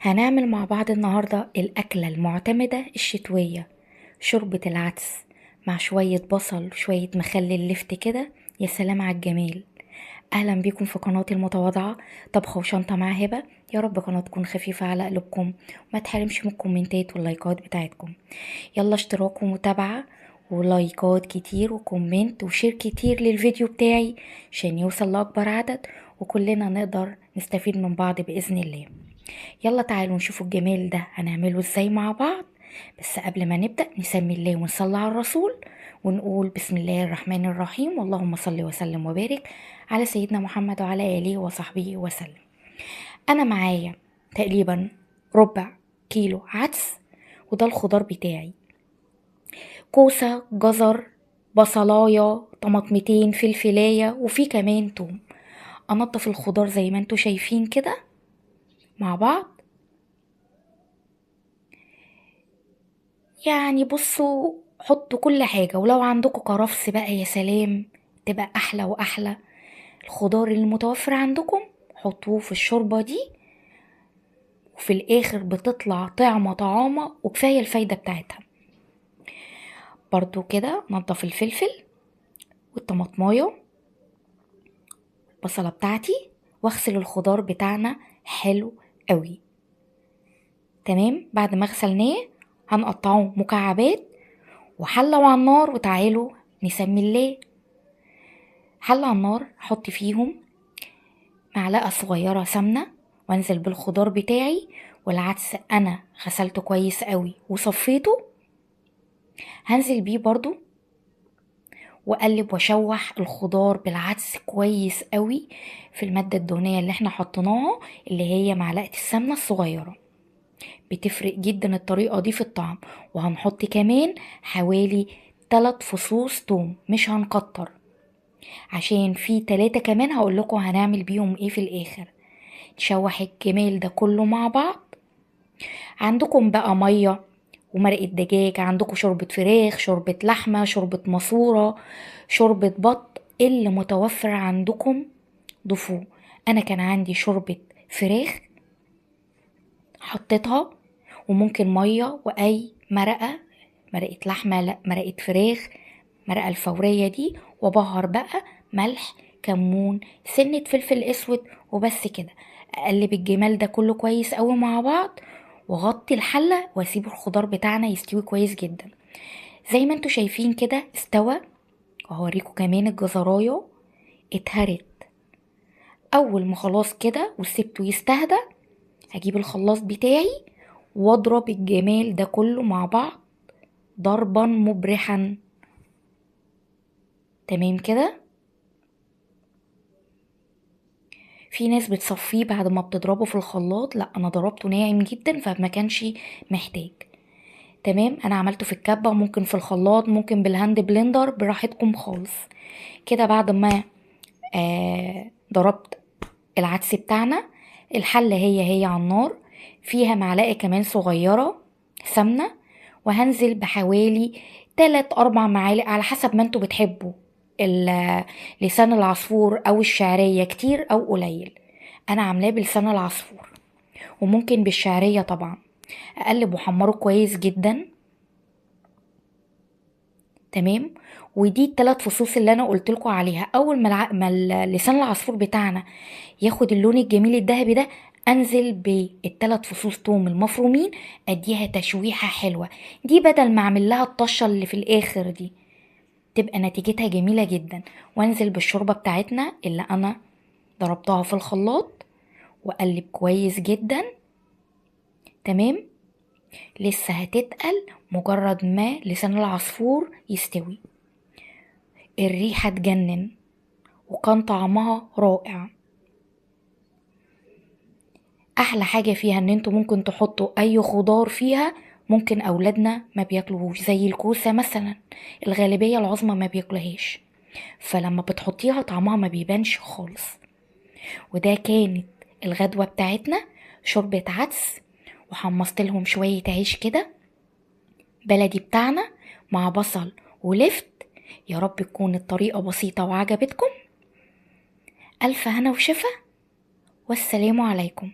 هنعمل مع بعض النهاردة الأكلة المعتمدة الشتوية، شوربة العدس مع شوية بصل وشوية مخلل لفت كده. يا سلام على الجمال. أهلا بيكم في قناتي المتواضعة طبخة وشنطة مع هبة. يا رب قناة تكون خفيفة على قلوبكم وما تحرمش من الكومنتات واللايكات بتاعتكم. يلا اشتراك ومتابعة ولايكات كتير وكومنت وشير كتير للفيديو بتاعي عشان يوصل لأكبر عدد وكلنا نقدر نستفيد من بعض بإذن الله. يلا تعالوا نشوفوا الجمال ده هنعمله ازاي مع بعض. بس قبل ما نبدأ نسمي الله ونصلي على الرسول ونقول بسم الله الرحمن الرحيم، اللهم صل وسلم وبارك على سيدنا محمد وعلى آله وصحبه وسلم. أنا معايا تقريبا ربع كيلو عدس، وده الخضار بتاعي: كوسة، جزر، بصلاية، طماطمتين، فلفلاية، وفي كمان توم. انضف الخضار زي ما انتوا شايفين كده مع بعض. يعني بصوا، حطوا كل حاجة، ولو عندكم كرفس بقى يا سلام، تبقى احلى واحلى. الخضار المتوفر عندكم حطوه في الشوربة دي، وفي الاخر بتطلع طعمة وكفاية الفايدة بتاعتها. برضو كده نضف الفلفل والطماطمايه البصلة بتاعتي، واغسل الخضار بتاعنا حلو قوي. تمام، بعد ما غسلناه هنقطعه مكعبات وحلة على النار، وتعالوا نسمي الله. حلة على النار احط فيهم معلقة صغيرة سمنة وانزل بالخضار بتاعي، والعدس انا غسلته كويس قوي وصفيته، هنزل بيه برضو واقلب واشوح الخضار بالعدس كويس قوي في المادة الدهنية اللي احنا حطيناها، اللي هي معلقة السمنة الصغيرة. بتفرق جدا الطريقة دي في الطعم. وهنحط كمان حوالي 3 فصوص توم، مش هنكتر، عشان في 3 كمان هقولكم هنعمل بيهم ايه في الاخر. نشوح الجمال ده كله مع بعض. عندكم بقى مية ومرقة دجاج، عندكم شوربة فراخ، شوربة لحمة، شوربة ماسورة، شوربة بط، اللي متوفر عندكم ضيفوه. انا كان عندي شوربة فراخ حطيتها، وممكن مية واي مرقة، مرقة لحمة، لا مرقة فراخ، مرقة الفورية دي، وبهر بقى ملح، كمون، سنة فلفل اسود، وبس كده. اقلب الجمال ده كله كويس قوي مع بعض، وغطي الحلة واسيب الخضار بتاعنا يستوي كويس جدا. زي ما انتوا شايفين كده استوى. وهوريكم كمان الجزرايه اتهرت. اول ما خلاص كده وسبته يستهدى، هجيب الخلاط بتاعي واضرب الجمال ده كله مع بعض ضربا مبرحا. تمام كده. في ناس بتصفيه بعد ما بتضربه في الخلاط، لا انا ضربته ناعم جدا فما كانش محتاج. تمام، انا عملته في الكبة، وممكن في الخلاط، ممكن بالهاند بلندر، براحتكم خالص. كده بعد ما ضربت العدس بتاعنا، الحلة هي على النار، فيها معلقة كمان صغيرة سمنة، وهنزل بحوالي 3-4 معالق على حسب ما انتوا بتحبوا لسان العصفور او الشعرية كتير او قليل. انا عاملاه بلسان العصفور، وممكن بالشعرية طبعا. اقلب وحمره كويس جدا. تمام. ودي ال3 فصوص اللي انا قلتلكوا عليها. اول ما لسان العصفور بتاعنا ياخد اللون الجميل الذهبي ده، انزل بال3 فصوص توم المفرومين، اديها تشويحة حلوة. دي بدل ما اعمل لها الطشة اللي في الاخر دي، تبقى نتيجتها جميلة جدا. وانزل بالشوربة بتاعتنا اللي انا ضربتها في الخلاط، واقلب كويس جدا. تمام. لسه هتتقل مجرد ما لسان العصفور يستوي. الريحة تجنن، وكان طعمها رائع. احلى حاجة فيها ان انتوا ممكن تحطوا اي خضار فيها. ممكن اولادنا ما بياكلوهوش، زي الكوسة مثلا، الغالبية العظمى ما بياكلهاش، فلما بتحطيها طعمها ما بيبانش خالص. وده كانت الغدوة بتاعتنا، شوربة عدس، وحمصت لهم شوية عيش كده بلدي بتاعنا مع بصل ولفت. يا رب تكون الطريقة بسيطة وعجبتكم. ألف هنا وشفا، والسلام عليكم.